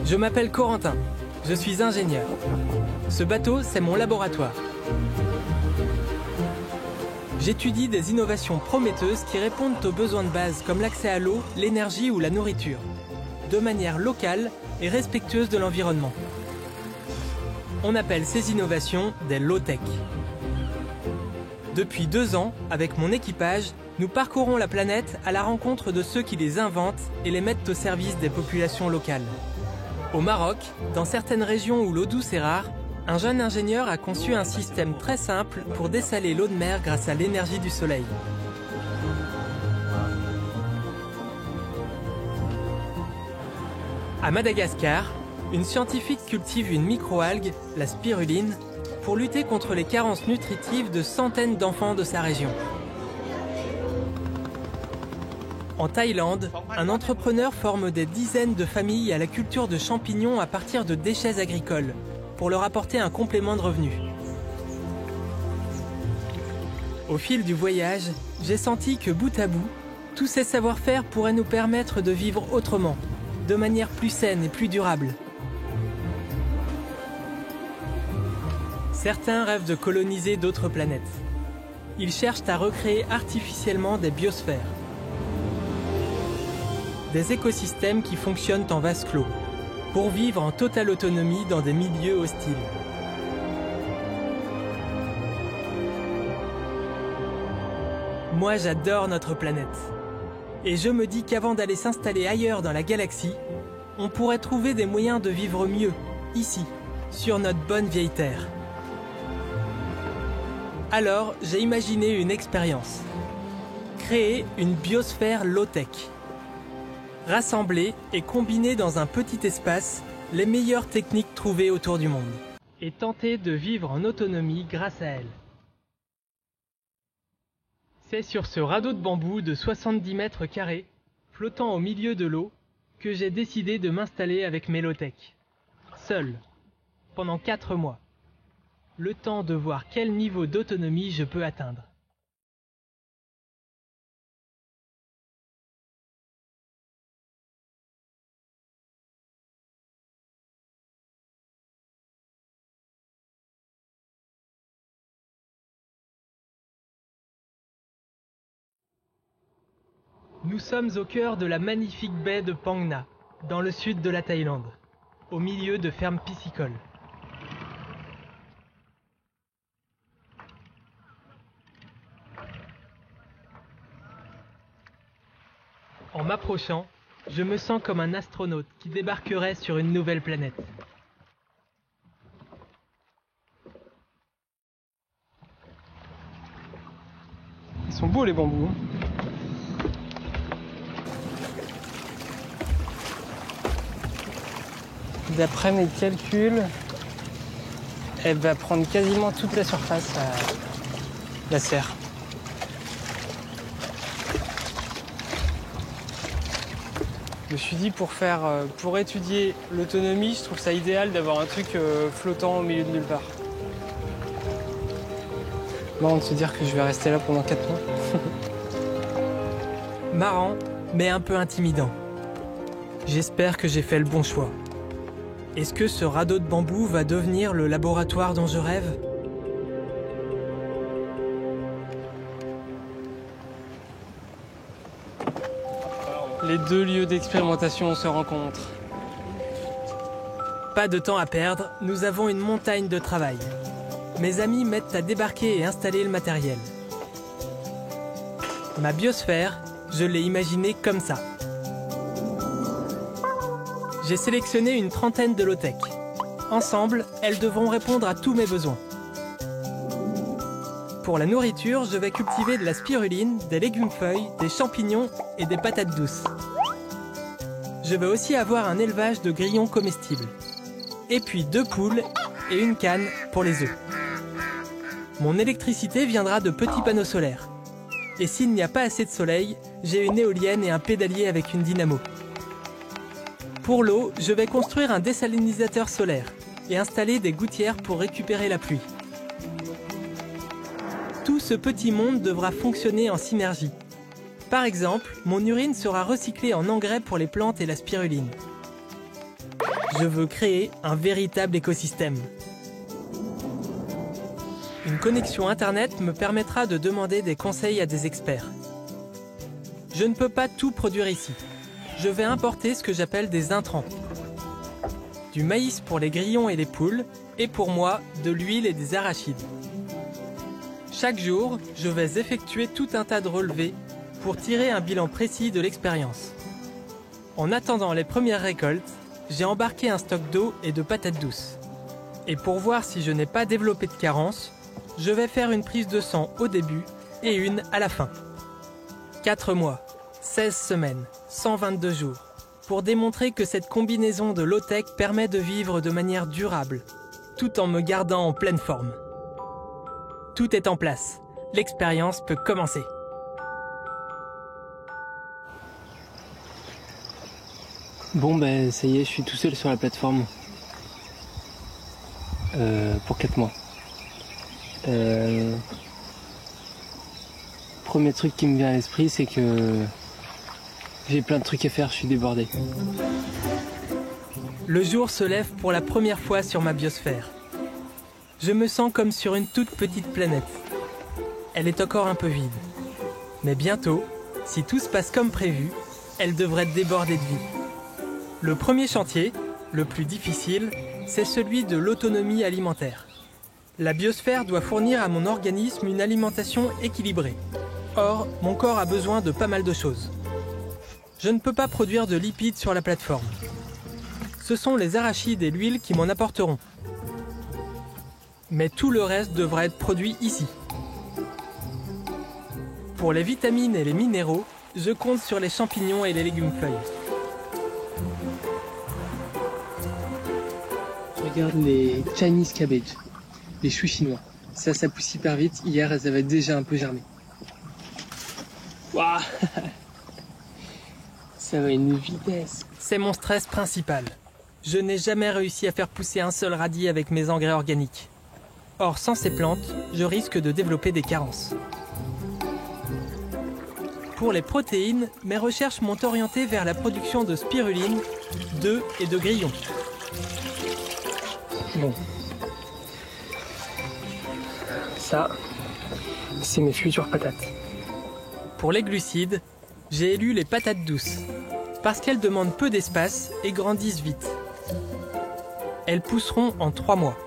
Je m'appelle Corentin, je suis ingénieur. Ce bateau, c'est mon laboratoire. J'étudie des innovations prometteuses qui répondent aux besoins de base comme l'accès à l'eau, l'énergie ou la nourriture, de manière locale et respectueuse de l'environnement. On appelle ces innovations des low-tech. Depuis 2 ans, avec mon équipage, nous parcourons la planète à la rencontre de ceux qui les inventent et les mettent au service des populations locales. Au Maroc, dans certaines régions où l'eau douce est rare, un jeune ingénieur a conçu un système très simple pour dessaler l'eau de mer grâce à l'énergie du soleil. À Madagascar, une scientifique cultive une microalgue, la spiruline, pour lutter contre les carences nutritives de centaines d'enfants de sa région. En Thaïlande, un entrepreneur forme des dizaines de familles à la culture de champignons à partir de déchets agricoles, pour leur apporter un complément de revenus. Au fil du voyage, j'ai senti que bout à bout, tous ces savoir-faire pourraient nous permettre de vivre autrement, de manière plus saine et plus durable. Certains rêvent de coloniser d'autres planètes. Ils cherchent à recréer artificiellement des biosphères. Des écosystèmes qui fonctionnent en vase clos, pour vivre en totale autonomie dans des milieux hostiles. Moi, j'adore notre planète. Et je me dis qu'avant d'aller s'installer ailleurs dans la galaxie, on pourrait trouver des moyens de vivre mieux, ici, sur notre bonne vieille Terre. Alors, j'ai imaginé une expérience. Créer une biosphère low-tech. Rassembler et combiner dans un petit espace les meilleures techniques trouvées autour du monde. Et tenter de vivre en autonomie grâce à elles. C'est sur ce radeau de bambou de 70 mètres carrés, flottant au milieu de l'eau, que j'ai décidé de m'installer avec mes low-tech. Seul, pendant 4 mois. Le temps de voir quel niveau d'autonomie je peux atteindre. Nous sommes au cœur de la magnifique baie de Phang Nga, dans le sud de la Thaïlande, au milieu de fermes piscicoles. En m'approchant, je me sens comme un astronaute qui débarquerait sur une nouvelle planète. Ils sont beaux les bambous. D'après mes calculs, elle va prendre quasiment toute la surface, la serre. Je me suis dit pour étudier l'autonomie, je trouve ça idéal d'avoir un truc flottant au milieu de nulle part. Marrant de se dire que je vais rester là pendant 4 mois. Marrant, mais un peu intimidant. J'espère que j'ai fait le bon choix. Est-ce que ce radeau de bambou va devenir le laboratoire dont je rêve ? Les 2 lieux d'expérimentation se rencontrent. Pas de temps à perdre, nous avons une montagne de travail. Mes amis m'aident à débarquer et installer le matériel. Ma biosphère, je l'ai imaginée comme ça. J'ai sélectionné une trentaine de low-tech. Ensemble, elles devront répondre à tous mes besoins. Pour la nourriture, je vais cultiver de la spiruline, des légumes-feuilles, des champignons et des patates douces. Je vais aussi avoir un élevage de grillons comestibles. Et puis 2 poules et une canne pour les œufs. Mon électricité viendra de petits panneaux solaires. Et s'il n'y a pas assez de soleil, j'ai une éolienne et un pédalier avec une dynamo. Pour l'eau, je vais construire un désalinisateur solaire et installer des gouttières pour récupérer la pluie. Tout ce petit monde devra fonctionner en synergie. Par exemple, mon urine sera recyclée en engrais pour les plantes et la spiruline. Je veux créer un véritable écosystème. Une connexion Internet me permettra de demander des conseils à des experts. Je ne peux pas tout produire ici. Je vais importer ce que j'appelle des intrants. Du maïs pour les grillons et les poules, et pour moi, de l'huile et des arachides. Chaque jour, je vais effectuer tout un tas de relevés pour tirer un bilan précis de l'expérience. En attendant les premières récoltes, j'ai embarqué un stock d'eau et de patates douces. Et pour voir si je n'ai pas développé de carence, je vais faire une prise de sang au début et une à la fin. 4 mois, 16 semaines, 122 jours, pour démontrer que cette combinaison de low-tech permet de vivre de manière durable, tout en me gardant en pleine forme. Tout est en place, l'expérience peut commencer. Bon ben ça y est, je suis tout seul sur la plateforme. Pour 4 mois. Premier truc qui me vient à l'esprit, c'est que j'ai plein de trucs à faire, je suis débordé. Le jour se lève pour la première fois sur ma biosphère. Je me sens comme sur une toute petite planète. Elle est encore un peu vide. Mais bientôt, si tout se passe comme prévu, elle devrait déborder de vie. Le premier chantier, le plus difficile, c'est celui de l'autonomie alimentaire. La biosphère doit fournir à mon organisme une alimentation équilibrée. Or, mon corps a besoin de pas mal de choses. Je ne peux pas produire de lipides sur la plateforme. Ce sont les arachides et l'huile qui m'en apporteront. Mais tout le reste devra être produit ici. Pour les vitamines et les minéraux, je compte sur les champignons et les légumes-feuilles. Regarde les Chinese cabbage, les choux chinois. Ça pousse hyper vite. Hier, elles avaient déjà un peu germé. Waouh. Ça va à une vitesse. C'est mon stress principal. Je n'ai jamais réussi à faire pousser un seul radis avec mes engrais organiques. Or, sans ces plantes, je risque de développer des carences. Pour les protéines, mes recherches m'ont orienté vers la production de spiruline, d'œufs et de grillons. Bon. Ça, c'est mes futures patates. Pour les glucides, j'ai élu les patates douces, parce qu'elles demandent peu d'espace et grandissent vite. Elles pousseront en 3 mois.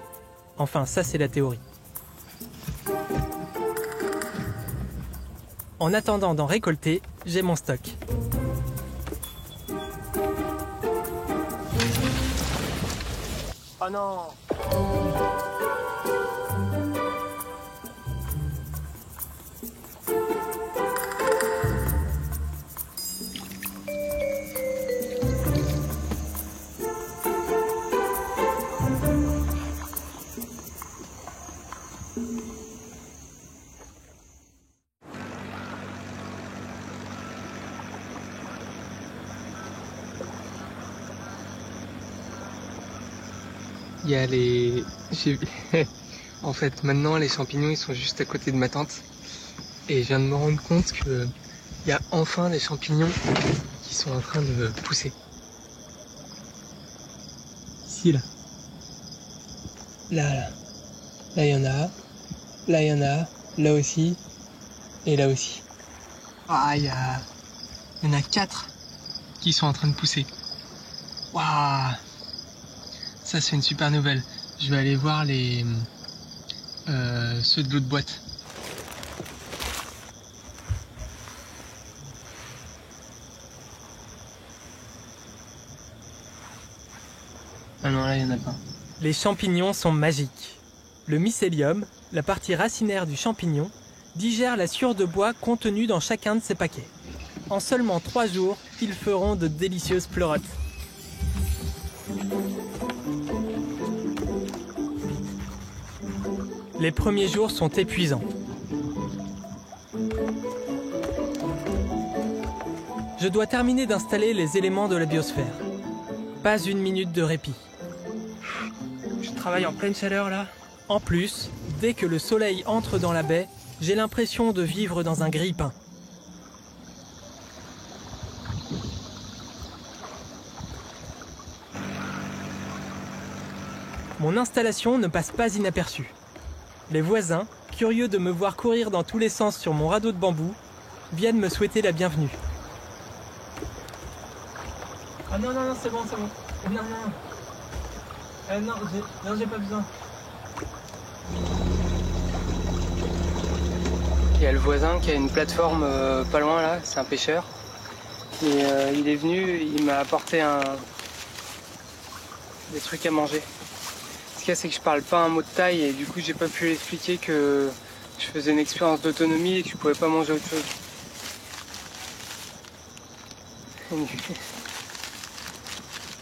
Enfin, ça c'est la théorie. En attendant d'en récolter, j'ai mon stock. Oh non! Il y a les... En fait, maintenant, les champignons, ils sont juste à côté de ma tente. Et je viens de me rendre compte que il y a enfin des champignons qui sont en train de pousser. Ici, là. Là, il y en a. Là, il y en a. Là aussi. Et là aussi. Ah, il y en a 4 qui sont en train de pousser. Waouh! Ça, c'est une super nouvelle. Je vais aller voir les ceux de l'autre boîte. Ah non, là, il n'y en a pas. Les champignons sont magiques. Le mycélium, la partie racinaire du champignon, digère la sciure de bois contenue dans chacun de ses paquets. En seulement 3 jours, ils feront de délicieuses pleurotes. Les premiers jours sont épuisants. Je dois terminer d'installer les éléments de la biosphère. Pas une minute de répit. Je travaille en pleine chaleur, là. En plus, dès que le soleil entre dans la baie, j'ai l'impression de vivre dans un grille-pain. Mon installation ne passe pas inaperçue. Les voisins, curieux de me voir courir dans tous les sens sur mon radeau de bambou, viennent me souhaiter la bienvenue. Ah non, non, non, c'est bon, c'est bon. Non, non. Non, j'ai pas besoin. Il y a le voisin qui a une plateforme pas loin là, c'est un pêcheur. Et il est venu, il m'a apporté des trucs à manger. Ce qu'il y a, c'est que je parle pas un mot de thaï et du coup j'ai pas pu lui expliquer que je faisais une expérience d'autonomie et que je pouvais pas manger autre chose.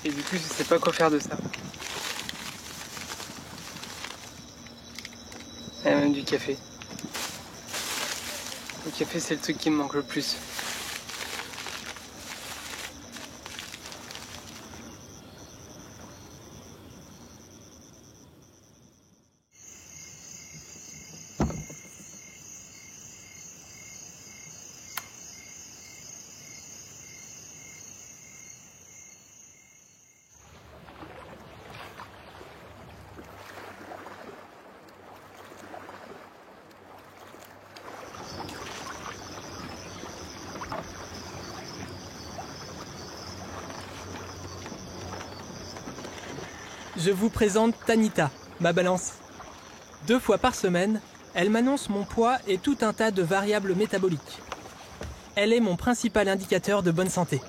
Et du coup je sais pas quoi faire de ça. Et même du café. Le café c'est le truc qui me manque le plus. Je vous présente Tanita, ma balance. 2 fois par semaine, elle m'annonce mon poids et tout un tas de variables métaboliques. Elle est mon principal indicateur de bonne santé.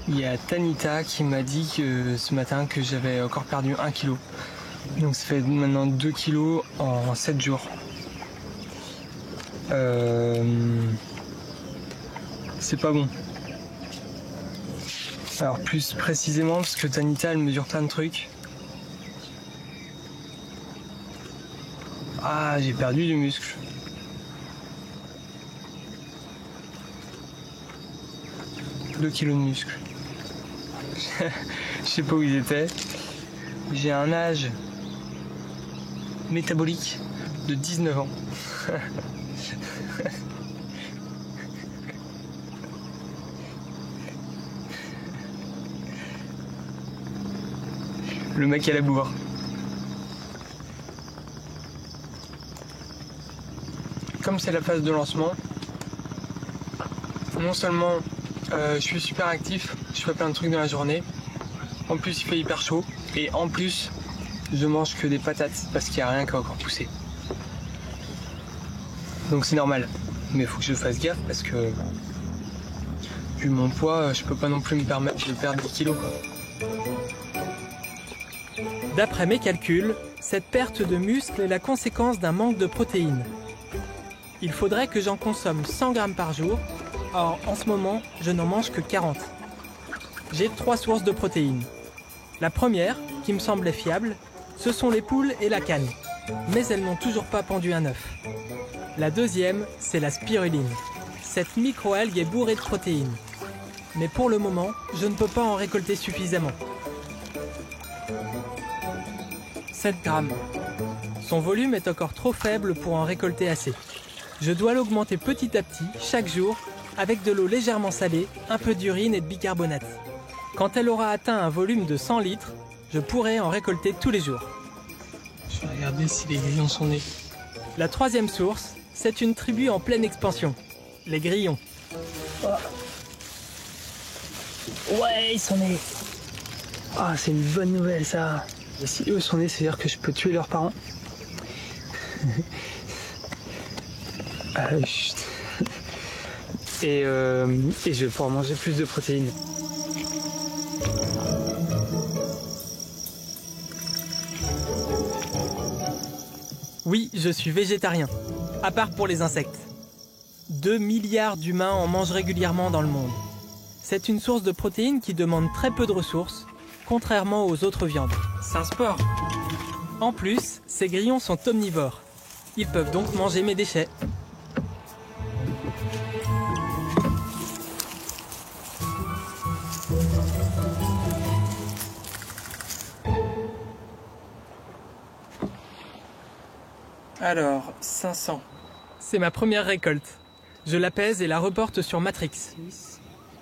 Il y a Tanita qui m'a dit que ce matin que j'avais encore perdu 1 kg. Donc ça fait maintenant 2 kg en 7 jours. C'est pas bon. Alors plus précisément parce que Tanita elle mesure plein de trucs. Ah, j'ai perdu du muscle. « 2 kilos de muscle. Je sais pas où ils étaient. J'ai un âge métabolique de 19 ans. Le mec à la bourre. Comme c'est la phase de lancement, non seulement je suis super actif, je fais plein de trucs dans la journée, en plus il fait hyper chaud, et en plus je mange que des patates parce qu'il n'y a rien qui a encore poussé. Donc c'est normal, mais il faut que je fasse gaffe parce que vu mon poids, je peux pas non plus me permettre de perdre 10 kilos. D'après mes calculs, cette perte de muscle est la conséquence d'un manque de protéines. Il faudrait que j'en consomme 100 grammes par jour. Or, en ce moment, je n'en mange que 40. J'ai 3 sources de protéines. La première, qui me semblait fiable, ce sont les poules et la canne. Mais elles n'ont toujours pas pondu un œuf. La deuxième, c'est la spiruline. Cette micro-algue est bourrée de protéines. Mais pour le moment, je ne peux pas en récolter suffisamment. 7 grammes. Son volume est encore trop faible pour en récolter assez. Je dois l'augmenter petit à petit, chaque jour, avec de l'eau légèrement salée, un peu d'urine et de bicarbonate. Quand elle aura atteint un volume de 100 litres, je pourrai en récolter tous les jours. Je vais regarder si les grillons sont nés. La troisième source, c'est une tribu en pleine expansion, les grillons. Oh. Ouais, ils sont nés. Ah, c'est une bonne nouvelle ça. Et si eux sont nés, c'est-à-dire que je peux tuer leurs parents. Chut. Et je vais pouvoir manger plus de protéines. Oui, je suis végétarien, à part pour les insectes. 2 milliards d'humains en mangent régulièrement dans le monde. C'est une source de protéines qui demande très peu de ressources, contrairement aux autres viandes. C'est un sport. En plus, ces grillons sont omnivores. Ils peuvent donc manger mes déchets. Alors, 500. C'est ma première récolte. Je la pèse et la reporte sur Matrix.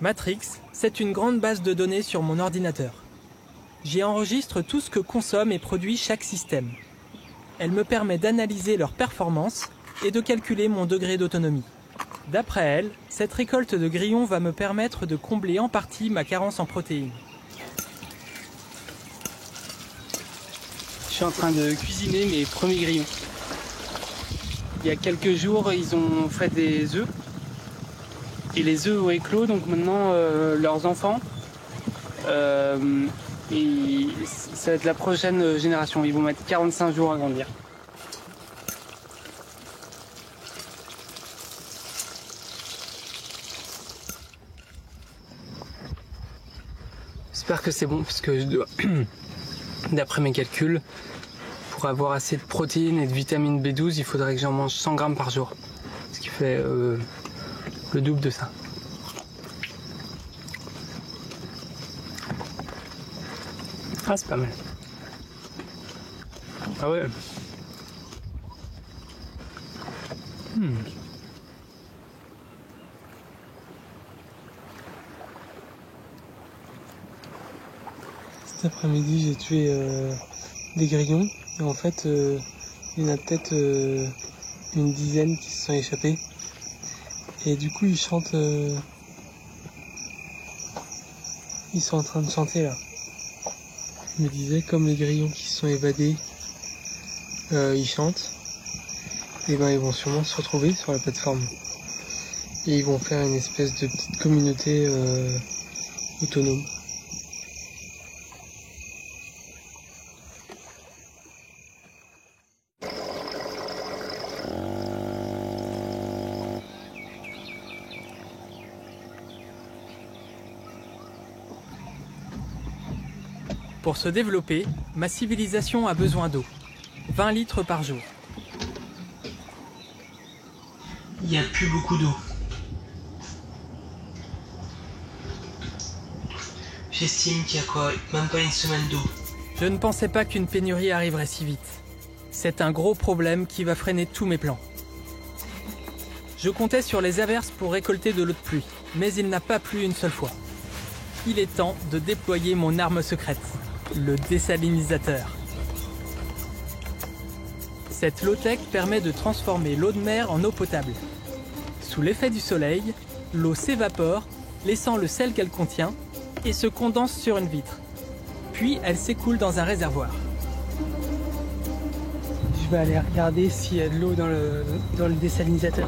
Matrix, c'est une grande base de données sur mon ordinateur. J'y enregistre tout ce que consomme et produit chaque système. Elle me permet d'analyser leur performance et de calculer mon degré d'autonomie. D'après elle, cette récolte de grillons va me permettre de combler en partie ma carence en protéines. Je suis en train de cuisiner mes premiers grillons. Il y a quelques jours, ils ont fait des œufs. Et les œufs ont éclos, donc maintenant leurs enfants, ça va être la prochaine génération. Ils vont mettre 45 jours à grandir. J'espère que c'est bon, parce que je dois, d'après mes calculs, pour avoir assez de protéines et de vitamine B12, il faudrait que j'en mange 100 grammes par jour. Ce qui fait le double de ça. Ah, c'est pas mal. Ah ouais. Cet après-midi, j'ai tué des grillons. Et en fait, il y en a peut-être une dizaine qui se sont échappés. Et du coup, ils chantent. Ils sont en train de chanter là. Je me disais, comme les grillons qui se sont évadés, ils chantent. Et ben, ils vont sûrement se retrouver sur la plateforme. Et ils vont faire une espèce de petite communauté autonome. Pour se développer, ma civilisation a besoin d'eau. 20 litres par jour. Il n'y a plus beaucoup d'eau. J'estime qu'il y a même pas une semaine d'eau. Je ne pensais pas qu'une pénurie arriverait si vite. C'est un gros problème qui va freiner tous mes plans. Je comptais sur les averses pour récolter de l'eau de pluie, mais il n'a pas plu une seule fois. Il est temps de déployer mon arme secrète, le désalinisateur. Cette low-tech permet de transformer l'eau de mer en eau potable. Sous l'effet du soleil, l'eau s'évapore, laissant le sel qu'elle contient, et se condense sur une vitre. Puis elle s'écoule dans un réservoir. Je vais aller regarder s'il y a de l'eau dans le désalinisateur.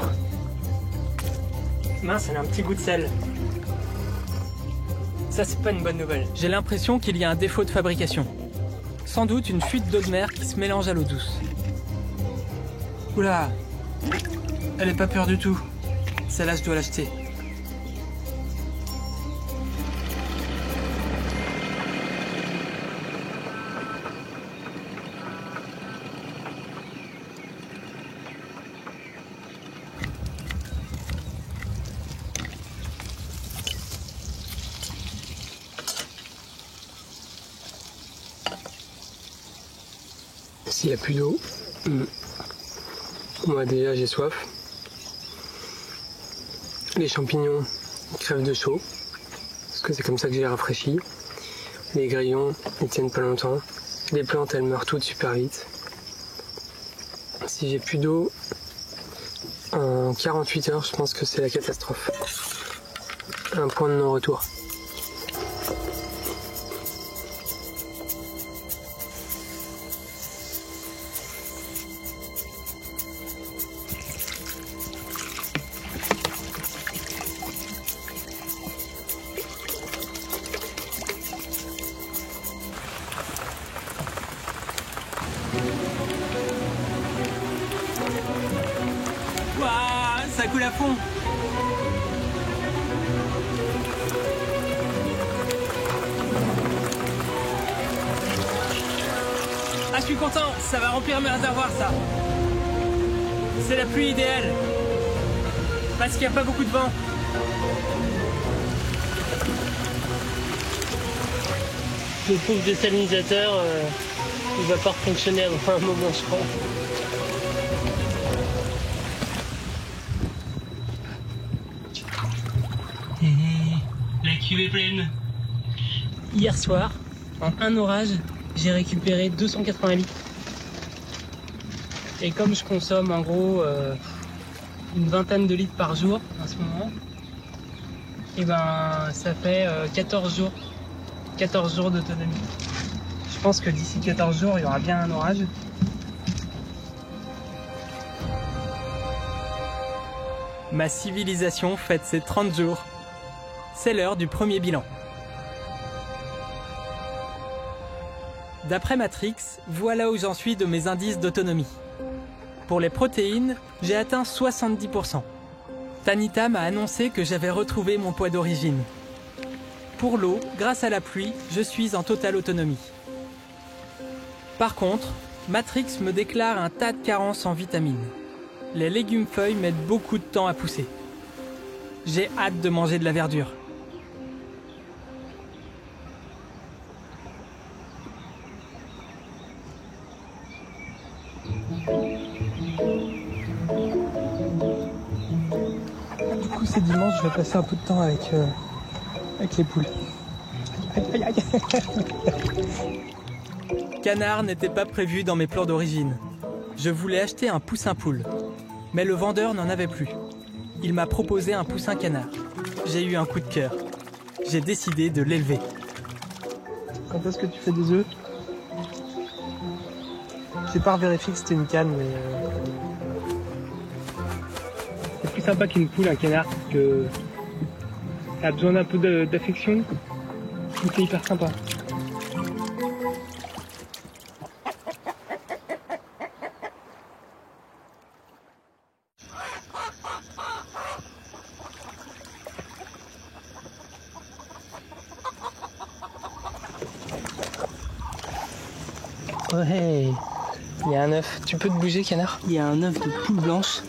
Mince, elle a un petit goût de sel. Ça, c'est pas une bonne nouvelle. J'ai l'impression qu'il y a un défaut de fabrication. Sans doute une fuite d'eau de mer qui se mélange à l'eau douce. Oula, elle est pas pure du tout. Celle-là, je dois l'acheter. S'il n'y a plus d'eau, moi déjà j'ai soif. Les champignons crèvent de chaud, parce que c'est comme ça que j'ai rafraîchi. Les grillons, ils tiennent pas longtemps. Les plantes, elles meurent toutes super vite. Si j'ai plus d'eau, en 48 heures, je pense que c'est la catastrophe. Un point de non-retour. Ouah, ça coule à fond. Ah, je suis content, ça va remplir mes réservoirs, ça. C'est la pluie idéale. Parce qu'il n'y a pas beaucoup de vent. Le pauvre désalinisateur, il va pas fonctionner avant un moment, je crois. La cuve est pleine. Hier soir, En un orage, j'ai récupéré 280 litres. Et comme je consomme en gros une vingtaine de litres par jour en ce moment, et ben ça fait 14 jours. 14 jours d'autonomie. Je pense que d'ici 14 jours, il y aura bien un orage. Ma civilisation fête ses 30 jours. C'est l'heure du premier bilan. D'après Matrix, voilà où j'en suis de mes indices d'autonomie. Pour les protéines, j'ai atteint 70%. Tanita m'a annoncé que j'avais retrouvé mon poids d'origine. Pour l'eau, grâce à la pluie, je suis en totale autonomie. Par contre, Matrix me déclare un tas de carences en vitamines. Les légumes-feuilles mettent beaucoup de temps à pousser. J'ai hâte de manger de la verdure. Du coup, c'est dimanche, je vais passer un peu de temps avec les poules. Aïe, aïe, aïe. Canard n'était pas prévu dans mes plans d'origine. Je voulais acheter un poussin poule, mais le vendeur n'en avait plus. Il m'a proposé un poussin canard. J'ai eu un coup de cœur. J'ai décidé de l'élever. Quand est-ce que tu fais des œufs? J'ai pas vérifié que c'était une canne, mais c'est plus sympa qu'une poule, un canard, parce que ça a besoin d'un peu d'affection. C'est hyper sympa. Ouais, il y a un œuf. Tu peux te bouger, canard? Il y a un œuf de poule blanche.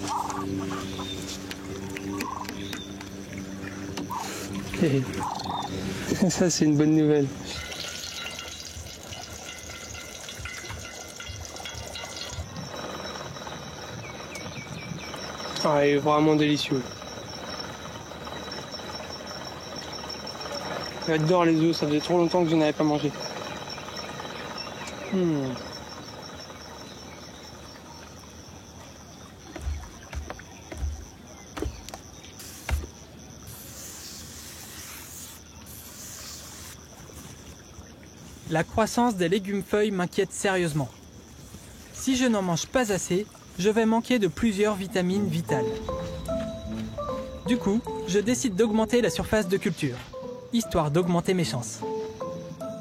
Ça, c'est une bonne nouvelle. Ah, il est vraiment délicieux. J'adore les œufs, ça faisait trop longtemps que je n'avais pas mangé. La croissance des légumes-feuilles m'inquiète sérieusement. Si je n'en mange pas assez, je vais manquer de plusieurs vitamines vitales. Du coup, je décide d'augmenter la surface de culture, histoire d'augmenter mes chances.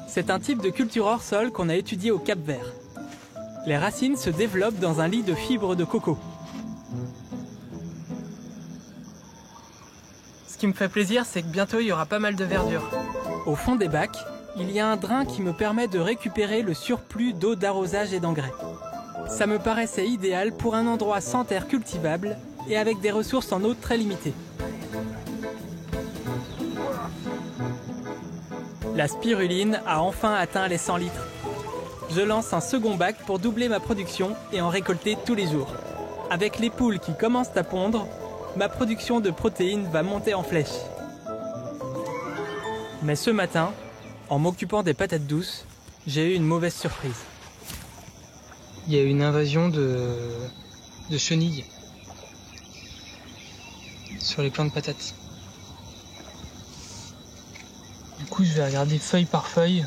C'est un type de culture hors sol qu'on a étudié au Cap-Vert. Les racines se développent dans un lit de fibres de coco. Ce qui me fait plaisir, c'est que bientôt il y aura pas mal de verdure. Au fond des bacs, il y a un drain qui me permet de récupérer le surplus d'eau d'arrosage et d'engrais. Ça me paraissait idéal pour un endroit sans terre cultivable et avec des ressources en eau très limitées. La spiruline a enfin atteint les 100 litres. Je lance un second bac pour doubler ma production et en récolter tous les jours. Avec les poules qui commencent à pondre, ma production de protéines va monter en flèche. Mais ce matin, en m'occupant des patates douces, j'ai eu une mauvaise surprise. Il y a eu une invasion de chenilles sur les plants de patates. Du coup, je vais regarder feuille par feuille,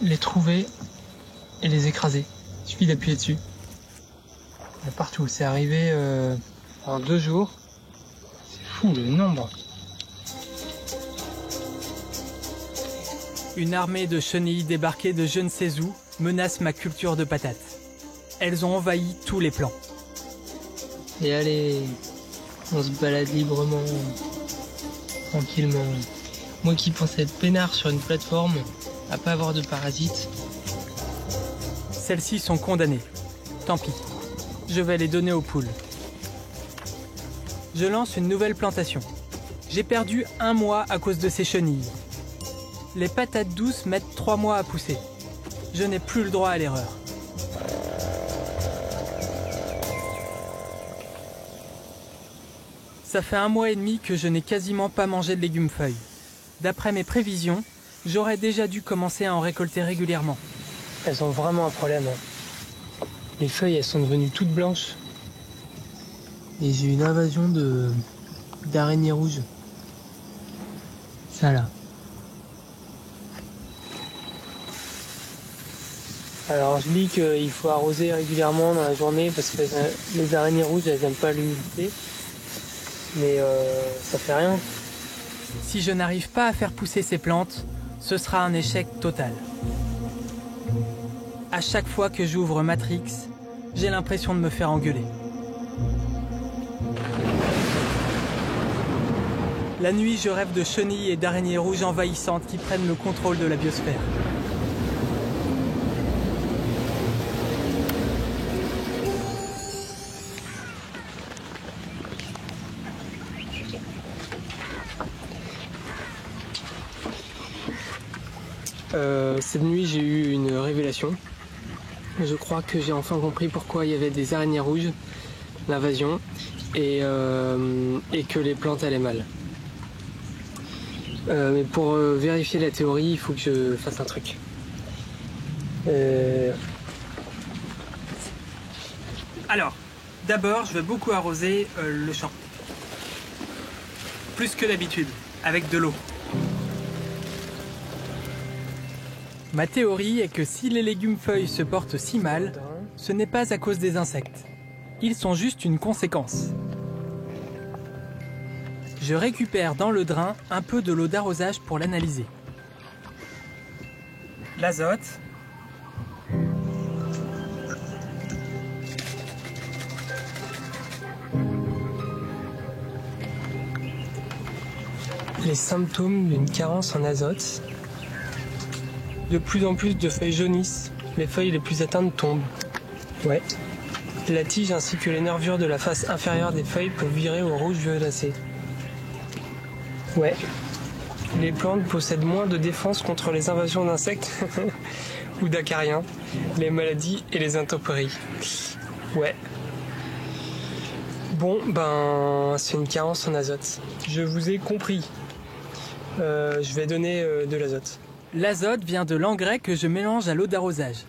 les trouver et les écraser. Il suffit d'appuyer dessus. Il y a partout. C'est arrivé en 2 jours. C'est fou le nombre. Une armée de chenilles débarquées de je ne sais où menace ma culture de patates. Elles ont envahi tous les plants. Et allez, on se balade librement, tranquillement. Moi qui pensais être peinard sur une plateforme, à pas avoir de parasites. Celles-ci sont condamnées. Tant pis. Je vais les donner aux poules. Je lance une nouvelle plantation. J'ai perdu 1 mois à cause de ces chenilles. Les patates douces mettent 3 mois à pousser. Je n'ai plus le droit à l'erreur. Ça fait 1 mois et demi que je n'ai quasiment pas mangé de légumes-feuilles. D'après mes prévisions, j'aurais déjà dû commencer à en récolter régulièrement. Elles ont vraiment un problème. Les feuilles, elles sont devenues toutes blanches. Et j'ai une invasion d'araignées rouges. Ça là. Alors je lis qu'il faut arroser régulièrement dans la journée parce que les araignées rouges, elles n'aiment pas l'humidité. Mais ça fait rien. Si je n'arrive pas à faire pousser ces plantes, ce sera un échec total. À chaque fois que j'ouvre Matrix, j'ai l'impression de me faire engueuler. La nuit, je rêve de chenilles et d'araignées rouges envahissantes qui prennent le contrôle de la biosphère. Cette nuit, j'ai eu une révélation. Je crois que j'ai enfin compris pourquoi il y avait des araignées rouges, l'invasion, et que les plantes allaient mal. Mais pour vérifier la théorie, il faut que je fasse un truc. Alors, d'abord, je vais beaucoup arroser le champ. Plus que d'habitude, avec de l'eau. Ma théorie est que si les légumes-feuilles se portent si mal, ce n'est pas à cause des insectes. Ils sont juste une conséquence. Je récupère dans le drain un peu de l'eau d'arrosage pour l'analyser. L'azote. Les symptômes d'une carence en azote. De plus en plus de feuilles jaunissent, les feuilles les plus atteintes tombent. Ouais. La tige ainsi que les nervures de la face inférieure des feuilles peuvent virer au rouge violacé. Ouais. Les plantes possèdent moins de défense contre les invasions d'insectes ou d'acariens, les maladies et les intempéries. Ouais. Bon, ben, c'est une carence en azote. Je vous ai compris. Je vais donner de l'azote. L'azote vient de l'engrais que je mélange à l'eau d'arrosage.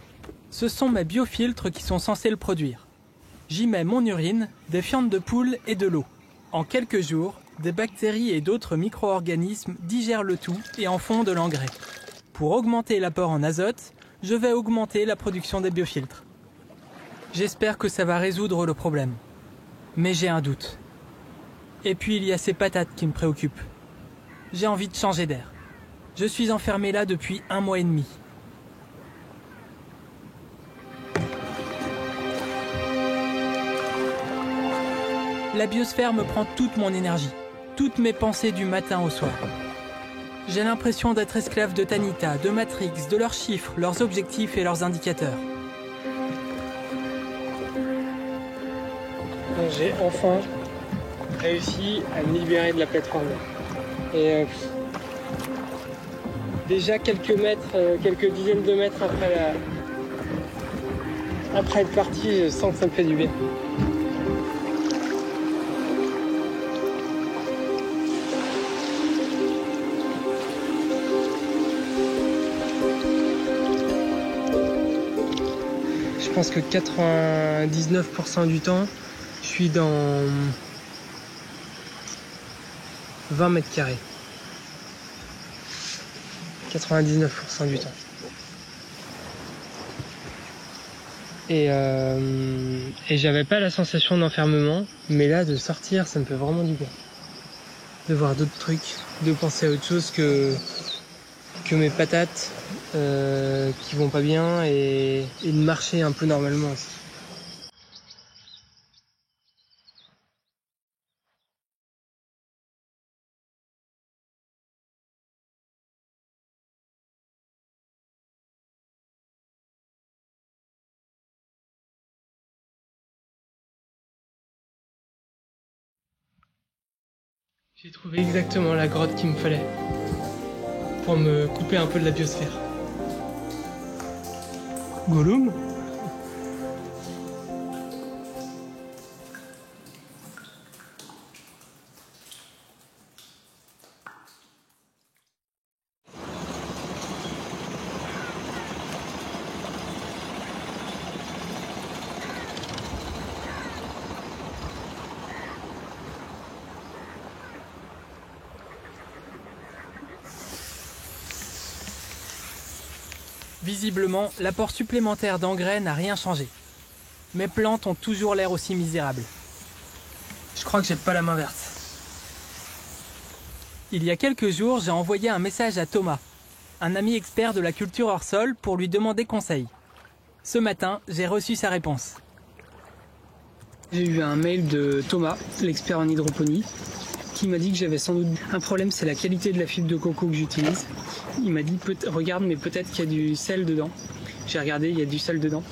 Ce sont mes biofiltres qui sont censés le produire. J'y mets mon urine, des fientes de poule et de l'eau. En quelques jours, des bactéries et d'autres micro-organismes digèrent le tout et en font de l'engrais. Pour augmenter l'apport en azote, je vais augmenter la production des biofiltres. J'espère que ça va résoudre le problème. Mais j'ai un doute. Et puis il y a ces patates qui me préoccupent. J'ai envie de changer d'air. Je suis enfermé là depuis 1 mois et demi. La biosphère me prend toute mon énergie, toutes mes pensées du matin au soir. J'ai l'impression d'être esclave de Tanita, de Matrix, de leurs chiffres, leurs objectifs et leurs indicateurs. J'ai enfin réussi à me libérer de la plateforme. Et déjà quelques dizaines de mètres après être parti, je sens que ça me fait du bien. Je pense que 99% du temps, je suis dans 20 mètres carrés. 99% du temps. Et j'avais pas la sensation d'enfermement, mais là de sortir, ça me fait vraiment du bien. De voir d'autres trucs, de penser à autre chose que mes patates qui vont pas bien et de marcher un peu normalement aussi. J'ai trouvé exactement la grotte qu'il me fallait pour me couper un peu de la biosphère. Gollum ? Visiblement, l'apport supplémentaire d'engrais n'a rien changé. Mes plantes ont toujours l'air aussi misérables. Je crois que j'ai pas la main verte. Il y a quelques jours, j'ai envoyé un message à Thomas, un ami expert de la culture hors sol, pour lui demander conseil. Ce matin, j'ai reçu sa réponse. J'ai eu un mail de Thomas, l'expert en hydroponie, qui m'a dit que j'avais sans doute un problème, c'est la qualité de la fibre de coco que j'utilise. Il m'a dit, regarde, mais peut-être qu'il y a du sel dedans. J'ai regardé, il y a du sel dedans.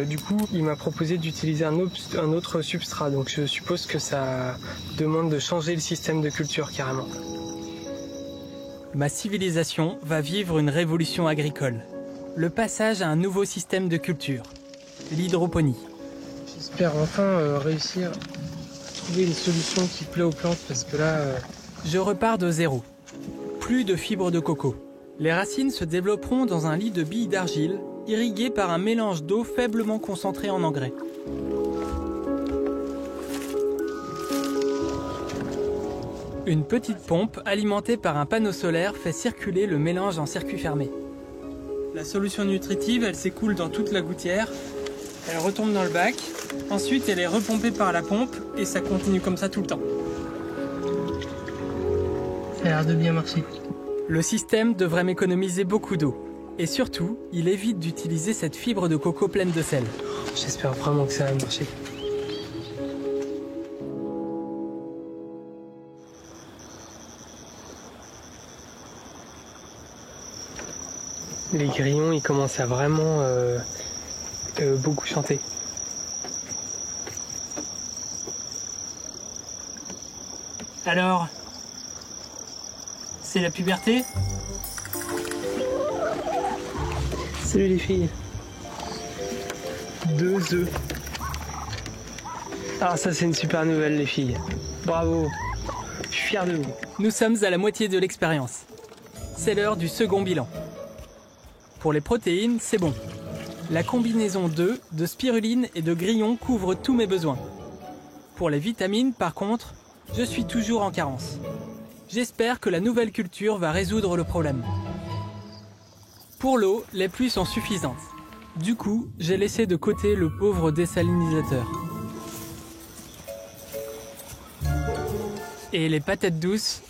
Du coup, il m'a proposé d'utiliser un autre substrat, donc je suppose que ça demande de changer le système de culture carrément. Ma civilisation va vivre une révolution agricole. Le passage à un nouveau système de culture, l'hydroponie. J'espère enfin réussir à trouver une solution qui plaît aux plantes, parce que là... Je repars de zéro. Plus de fibres de coco. Les racines se développeront dans un lit de billes d'argile, irrigué par un mélange d'eau faiblement concentré en engrais. Une petite pompe alimentée par un panneau solaire fait circuler le mélange en circuit fermé. La solution nutritive, elle s'écoule dans toute la gouttière, elle retombe dans le bac, ensuite elle est repompée par la pompe et ça continue comme ça tout le temps. Ça a l'air de bien marcher. Le système devrait m'économiser beaucoup d'eau. Et surtout, il évite d'utiliser cette fibre de coco pleine de sel. J'espère vraiment que ça va marcher. Les grillons, ils commencent à vraiment beaucoup chanter. Alors, c'est la puberté ? Salut les filles. 2 œufs. Ah, ça c'est une super nouvelle les filles. Bravo. Je suis fier de vous. Nous sommes à la moitié de l'expérience. C'est l'heure du second bilan. Pour les protéines, c'est bon. La combinaison d'œufs, de spiruline et de grillons couvre tous mes besoins. Pour les vitamines, par contre, je suis toujours en carence. J'espère que la nouvelle culture va résoudre le problème. Pour l'eau, les pluies sont suffisantes. Du coup, j'ai laissé de côté le pauvre désalinisateur. Et les patates douces?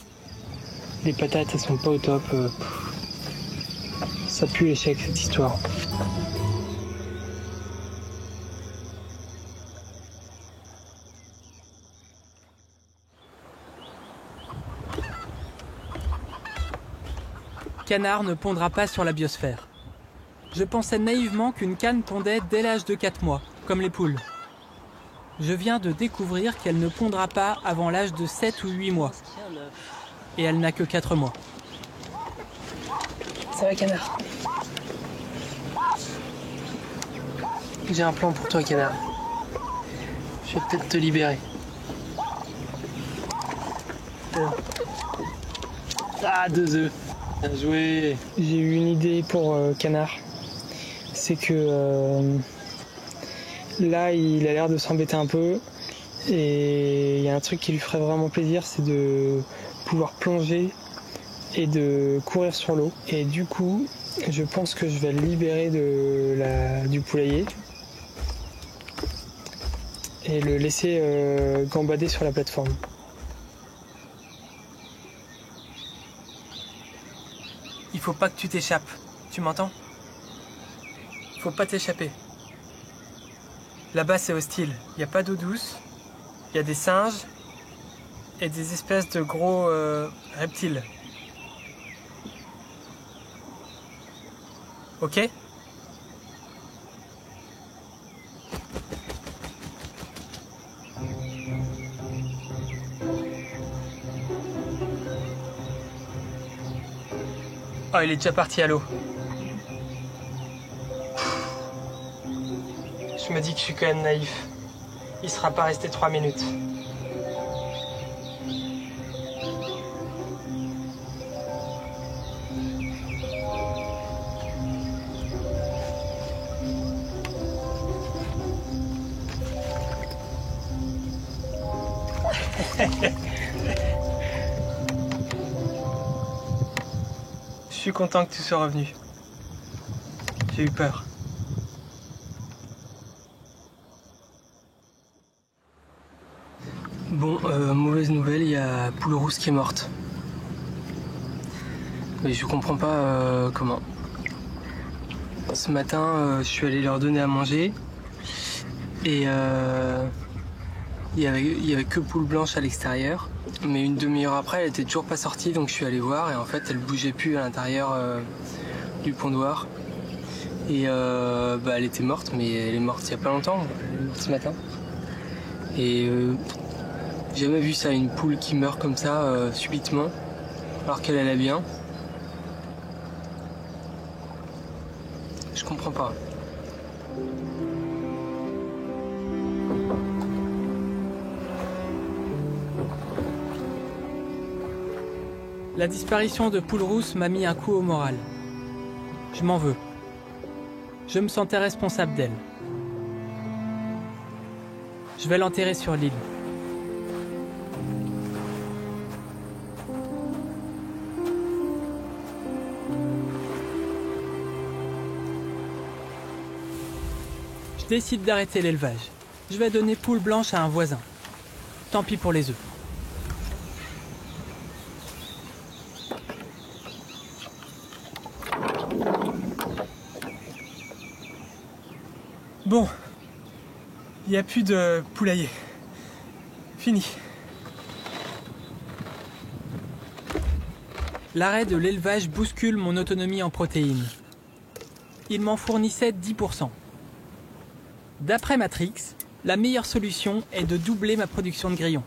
Les patates, elles sont pas au top. Ça pue l'échec cette histoire. Canard ne pondra pas sur la biosphère. Je pensais naïvement qu'une canne pondait dès l'âge de 4 mois, comme les poules. Je viens de découvrir qu'elle ne pondra pas avant l'âge de 7 ou 8 mois. Et elle n'a que 4 mois. Ça va, Canard? J'ai un plan pour toi, Canard. Je vais peut-être te libérer. Ah, 2 œufs. Bien joué. J'ai eu une idée pour Canard. C'est que là, il a l'air de s'embêter un peu. Et il y a un truc qui lui ferait vraiment plaisir, c'est de pouvoir plonger et de courir sur l'eau. Et du coup, je pense que je vais le libérer du poulailler et le laisser gambader sur la plateforme. Il faut pas que tu t'échappes, tu m'entends? Faut pas t'échapper. Là-bas c'est hostile, il y a pas d'eau douce, il y a des singes et des espèces de gros reptiles. Ok? Oh, il est déjà parti à l'eau. Je me dis que je suis quand même naïf. Il sera pas resté 3 minutes. Je suis content que tu sois revenu. J'ai eu peur. Bon, mauvaise nouvelle, il y a Poule Rousse qui est morte. Mais je comprends pas comment. Ce matin, je suis allé leur donner à manger et il y avait que Poule Blanche à l'extérieur. Mais une demi-heure après, elle était toujours pas sortie, donc je suis allé voir et en fait, elle bougeait plus à l'intérieur du pondoir. Et elle était morte, mais elle est morte il y a pas longtemps, ce matin. Et j'ai jamais vu ça, une poule qui meurt comme ça subitement, alors qu'elle allait bien. Je comprends pas. La disparition de Poule Rousse m'a mis un coup au moral. Je m'en veux. Je me sentais responsable d'elle. Je vais l'enterrer sur l'île. Je décide d'arrêter l'élevage. Je vais donner Poule Blanche à un voisin. Tant pis pour les œufs. Bon, il n'y a plus de poulailler. Fini. L'arrêt de l'élevage bouscule mon autonomie en protéines. Il m'en fournissait 10%. D'après Matrix, la meilleure solution est de doubler ma production de grillons.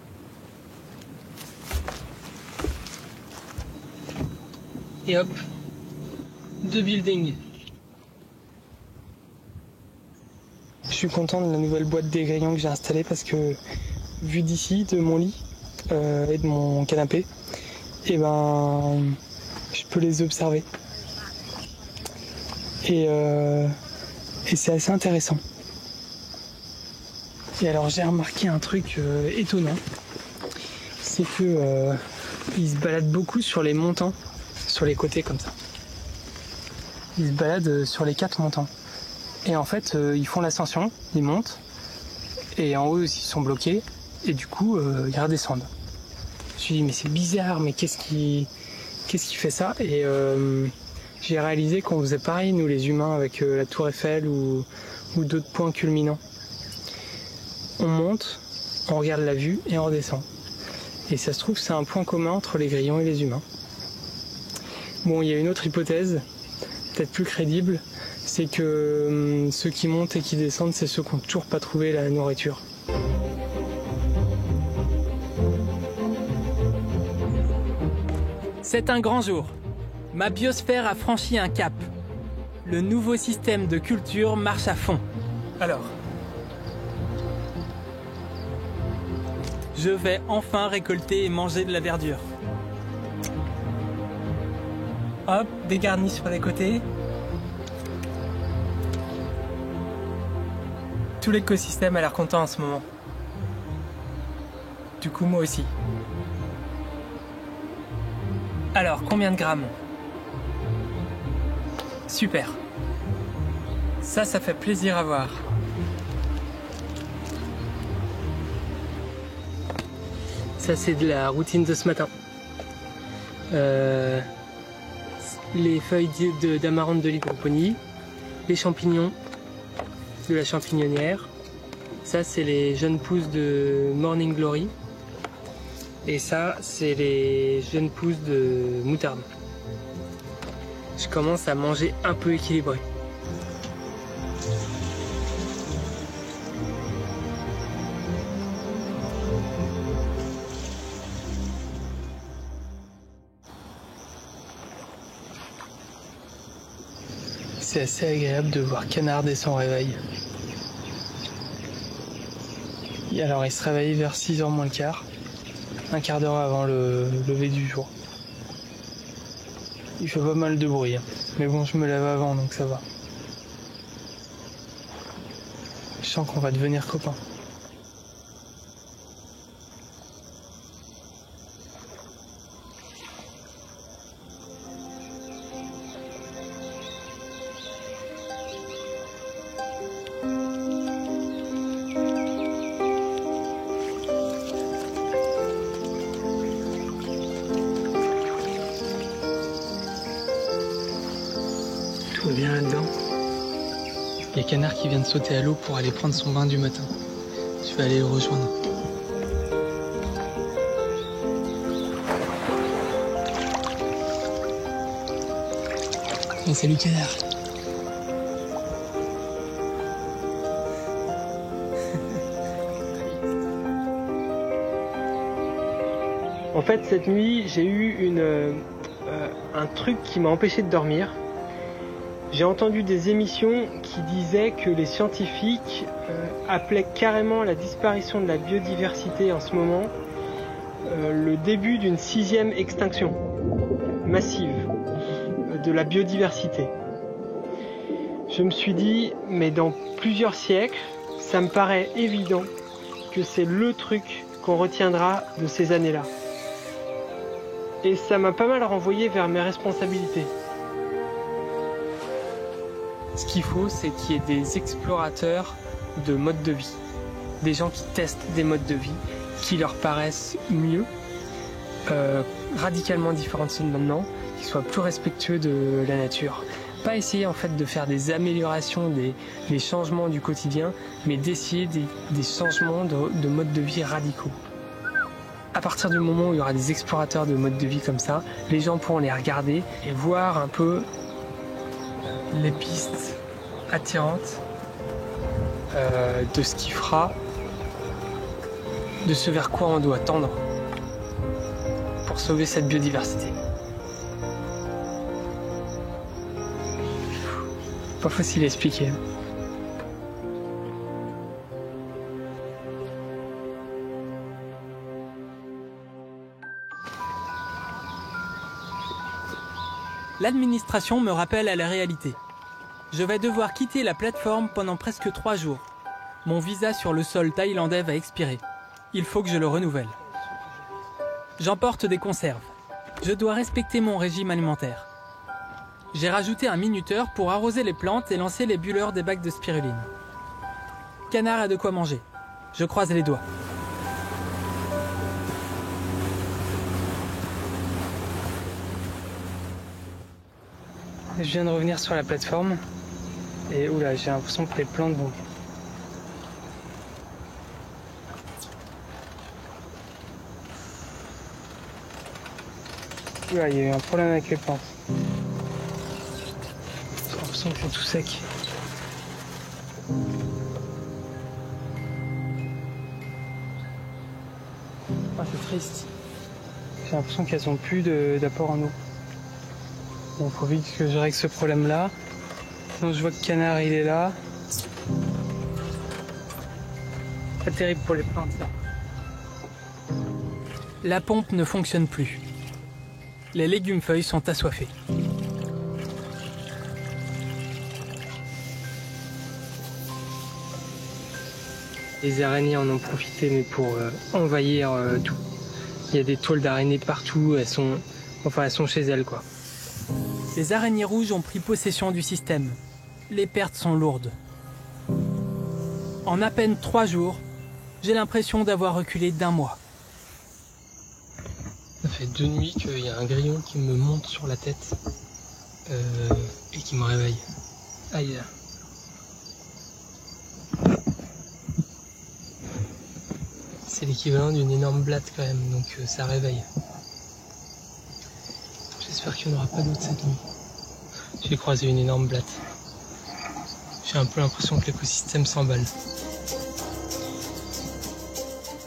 Et hop, 2 buildings. Je suis content de la nouvelle boîte des grillons que j'ai installée parce que, vu d'ici, de mon lit et de mon canapé, et je peux les observer. Et c'est assez intéressant. Et alors j'ai remarqué un truc étonnant, c'est que ils se baladent beaucoup sur les montants, sur les côtés comme ça. Ils se baladent sur les 4 montants. Et en fait, ils font l'ascension, ils montent, et en haut ils sont bloqués, et du coup ils redescendent. Je me suis dit mais c'est bizarre, mais qu'est-ce qui fait ça? Et j'ai réalisé qu'on faisait pareil nous les humains avec la tour Eiffel ou d'autres points culminants. On monte, on regarde la vue et on redescend. Et ça se trouve c'est un point commun entre les grillons et les humains. Bon, il y a une autre hypothèse, peut-être plus crédible, c'est que ceux qui montent et qui descendent, c'est ceux qui n'ont toujours pas trouvé la nourriture. C'est un grand jour. Ma biosphère a franchi un cap. Le nouveau système de culture marche à fond. Alors, je vais enfin récolter et manger de la verdure. Hop, des garnis sur les côtés. Tout l'écosystème a l'air content en ce moment. Du coup, moi aussi. Alors, combien de grammes? Super. Ça fait plaisir à voir. Ça, c'est de la routine de ce matin. Les feuilles d'amarante de l'hydroponie, les champignons de la champignonnière. Ça, c'est les jeunes pousses de Morning Glory. Et ça, c'est les jeunes pousses de moutarde. Je commence à manger un peu équilibré. C'est assez agréable de voir Canard dès son réveil. Et alors il se réveille vers 6h moins le quart, un quart d'heure avant le lever du jour. Il fait pas mal de bruit, hein. Mais bon, je me lève avant donc ça va. Je sens qu'on va devenir copains. rien là-dedans. Il y a Canard qui vient de sauter à l'eau pour aller prendre son bain du matin. Je vais aller le rejoindre. Et salut Canard. En fait, cette nuit, j'ai eu un truc qui m'a empêché de dormir. J'ai entendu des émissions qui disaient que les scientifiques appelaient carrément la disparition de la biodiversité en ce moment le début d'une 6e extinction massive de la biodiversité. Je me suis dit, mais dans plusieurs siècles, ça me paraît évident que c'est le truc qu'on retiendra de ces années-là. Et ça m'a pas mal renvoyé vers mes responsabilités. Ce qu'il faut, c'est qu'il y ait des explorateurs de modes de vie. Des gens qui testent des modes de vie qui leur paraissent mieux, radicalement différents de ceux de maintenant, qui soient plus respectueux de la nature. Pas essayer en fait de faire des améliorations, des changements du quotidien, mais d'essayer des changements de modes de vie radicaux. À partir du moment où il y aura des explorateurs de modes de vie comme ça, les gens pourront les regarder et voir un peu les pistes attirantes de ce qui fera, de ce vers quoi on doit tendre pour sauver cette biodiversité. Pas facile à expliquer. L'administration me rappelle à la réalité. Je vais devoir quitter la plateforme pendant presque 3 jours. Mon visa sur le sol thaïlandais va expirer. Il faut que je le renouvelle. J'emporte des conserves. Je dois respecter mon régime alimentaire. J'ai rajouté un minuteur pour arroser les plantes et lancer les bulleurs des bacs de spiruline. Canard a de quoi manger. Je croise les doigts. Je viens de revenir sur la plateforme et oula, j'ai l'impression que les plantes vont. Oula, il y a eu un problème avec les plantes. J'ai l'impression que c'est tout sec. Ah, c'est triste. J'ai l'impression qu'elles n'ont plus d'apport en eau. Bon, faut vite que je règle ce problème-là. Sinon, je vois que Canard, il est là. Pas terrible pour les plantes, ça. La pompe ne fonctionne plus. Les légumes-feuilles sont assoiffés. Les araignées en ont profité, mais pour envahir tout. Il y a des toiles d'araignées partout, elles sont chez elles, quoi. Les araignées rouges ont pris possession du système. Les pertes sont lourdes. En à peine 3 jours, j'ai l'impression d'avoir reculé d'1 mois. Ça fait 2 nuits qu'il y a un grillon qui me monte sur la tête et qui me réveille. Aïe. C'est l'équivalent d'une énorme blatte quand même, donc ça réveille. J'espère qu'il n'y en aura pas d'autres cette nuit. J'ai croisé une énorme blatte. J'ai un peu l'impression que l'écosystème s'emballe.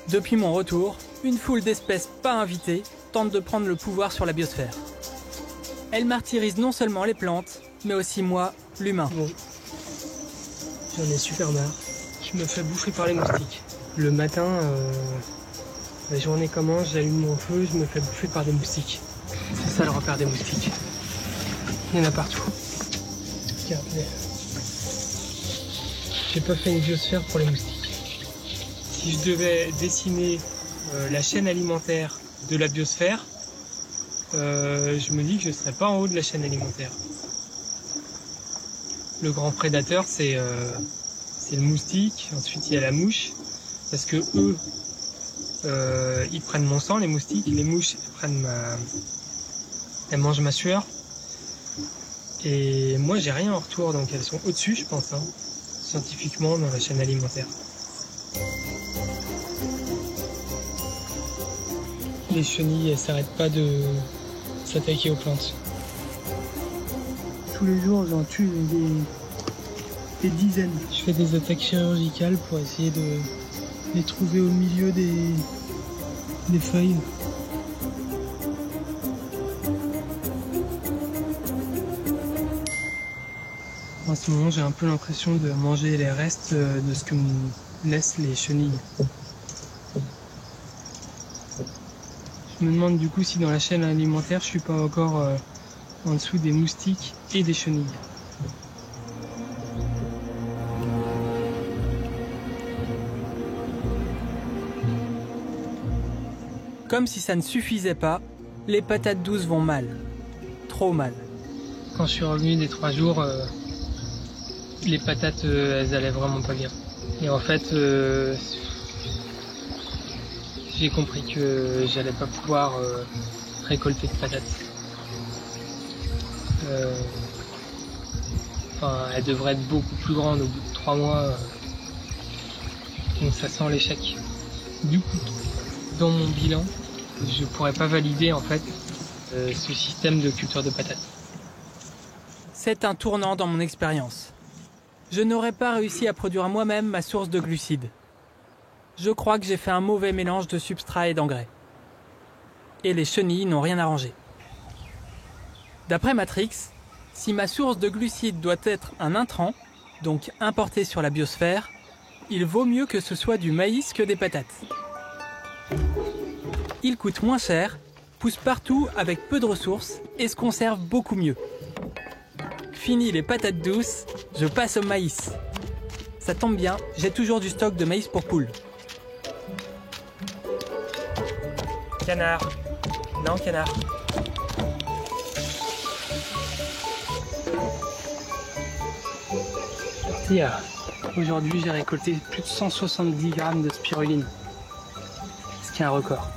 Depuis mon retour, une foule d'espèces pas invitées tente de prendre le pouvoir sur la biosphère. Elle martyrise non seulement les plantes, mais aussi moi, l'humain. Bon. J'en ai super marre. Je me fais bouffer par les moustiques. Le matin, la journée commence, j'allume mon feu, je me fais bouffer par des moustiques. C'est ça le repère des moustiques. Il y en a partout. Regardez. J'ai pas fait une biosphère pour les moustiques. Si je devais dessiner la chaîne alimentaire de la biosphère, je me dis que je serais pas en haut de la chaîne alimentaire. Le grand prédateur, c'est le moustique. Ensuite, il y a la mouche. Parce que eux, ils prennent mon sang, les moustiques. Les mouches, elles mangent ma sueur. Et moi j'ai rien en retour, donc elles sont au-dessus je pense, hein, scientifiquement dans la chaîne alimentaire. Les chenilles elles s'arrêtent pas de s'attaquer aux plantes. Tous les jours j'en tue des dizaines. Je fais des attaques chirurgicales pour essayer de les trouver au milieu des feuilles. En ce moment, j'ai un peu l'impression de manger les restes de ce que me laissent les chenilles. Je me demande du coup si dans la chaîne alimentaire, je suis pas encore en dessous des moustiques et des chenilles. Comme si ça ne suffisait pas, les patates douces vont mal. Trop mal. Quand je suis revenu des 3 jours, les patates, elles allaient vraiment pas bien. Et en fait, j'ai compris que j'allais pas pouvoir récolter de patates. Enfin, elles devraient être beaucoup plus grandes au bout de 3 mois. Donc ça sent l'échec. Du coup, dans mon bilan, je pourrais pas valider en fait ce système de culture de patates. C'est un tournant dans mon expérience. Je n'aurais pas réussi à produire moi-même ma source de glucides. Je crois que j'ai fait un mauvais mélange de substrat et d'engrais. Et les chenilles n'ont rien arrangé. D'après Matrix, si ma source de glucides doit être un intrant, donc importé sur la biosphère, il vaut mieux que ce soit du maïs que des patates. Il coûte moins cher, pousse partout avec peu de ressources et se conserve beaucoup mieux. Fini les patates douces, je passe au maïs. Ça tombe bien, j'ai toujours du stock de maïs pour poules. Canard. Non, canard. Aujourd'hui, j'ai récolté plus de 170 grammes de spiruline. Ce qui est un record.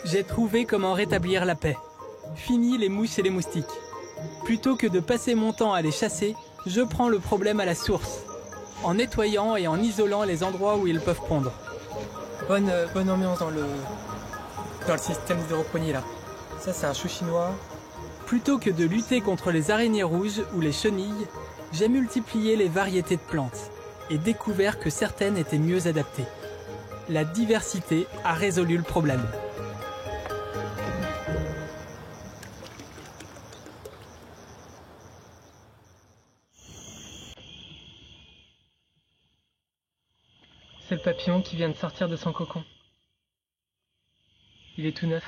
J'ai trouvé comment rétablir la paix. Fini les mouches et les moustiques. Plutôt que de passer mon temps à les chasser, je prends le problème à la source, en nettoyant et en isolant les endroits où ils peuvent pondre. Bonne ambiance dans le système d'hydroponie là. Ça c'est un chou chinois. Plutôt que de lutter contre les araignées rouges ou les chenilles, j'ai multiplié les variétés de plantes et découvert que certaines étaient mieux adaptées. La diversité a résolu le problème. C'est le papillon qui vient de sortir de son cocon. Il est tout neuf.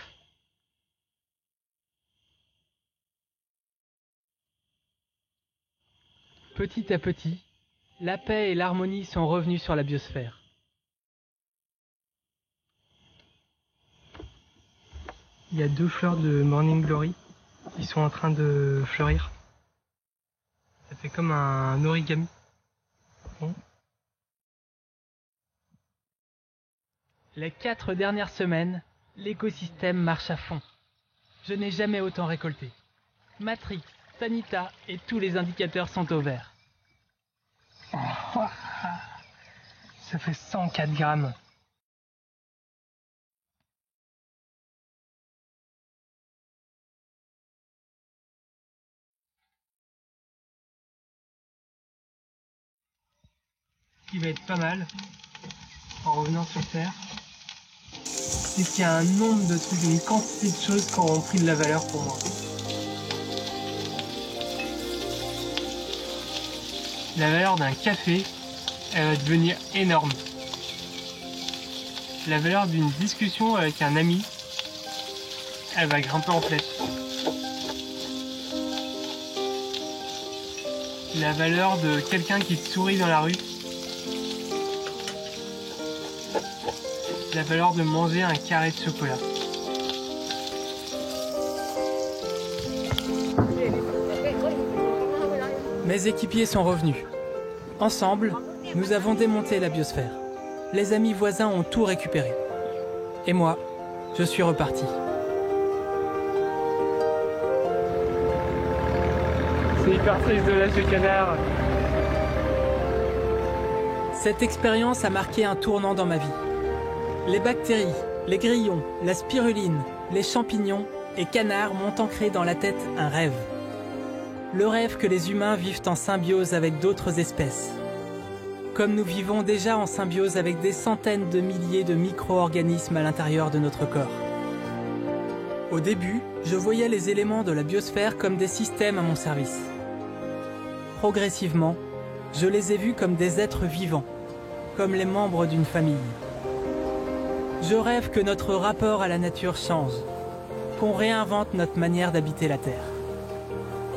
Petit à petit, la paix et l'harmonie sont revenus sur la biosphère. Il y a 2 fleurs de Morning Glory qui sont en train de fleurir. Ça fait comme un origami. Bon. Les 4 dernières semaines, l'écosystème marche à fond. Je n'ai jamais autant récolté. Matrix, Tanita et tous les indicateurs sont au vert. Ça fait 104 grammes. Ce qui va être pas mal, en revenant sur Terre, c'est qu'il y a un nombre de trucs, une quantité de choses qui auront pris de la valeur pour moi. La valeur d'un café, elle va devenir énorme. La valeur d'une discussion avec un ami, elle va grimper en flèche. La valeur de quelqu'un qui te sourit dans la rue, la valeur de manger un carré de chocolat. Mes équipiers sont revenus. Ensemble, nous avons démonté la biosphère. Les amis voisins ont tout récupéré. Et moi, je suis reparti. C'est hyper triste de lâcher le canard. Cette expérience a marqué un tournant dans ma vie. Les bactéries, les grillons, la spiruline, les champignons et canards m'ont ancré dans la tête un rêve. Le rêve que les humains vivent en symbiose avec d'autres espèces. Comme nous vivons déjà en symbiose avec des centaines de milliers de micro-organismes à l'intérieur de notre corps. Au début, je voyais les éléments de la biosphère comme des systèmes à mon service. Progressivement, je les ai vus comme des êtres vivants, comme les membres d'une famille. Je rêve que notre rapport à la nature change, qu'on réinvente notre manière d'habiter la Terre.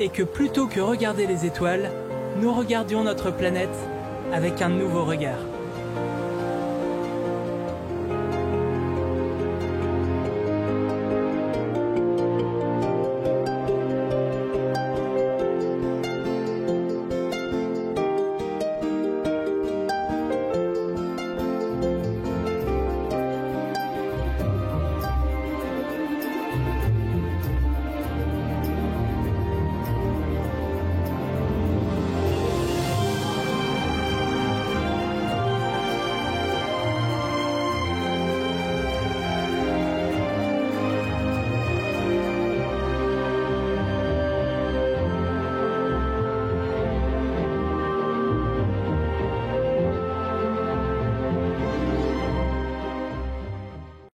Et que plutôt que regarder les étoiles, nous regardions notre planète avec un nouveau regard.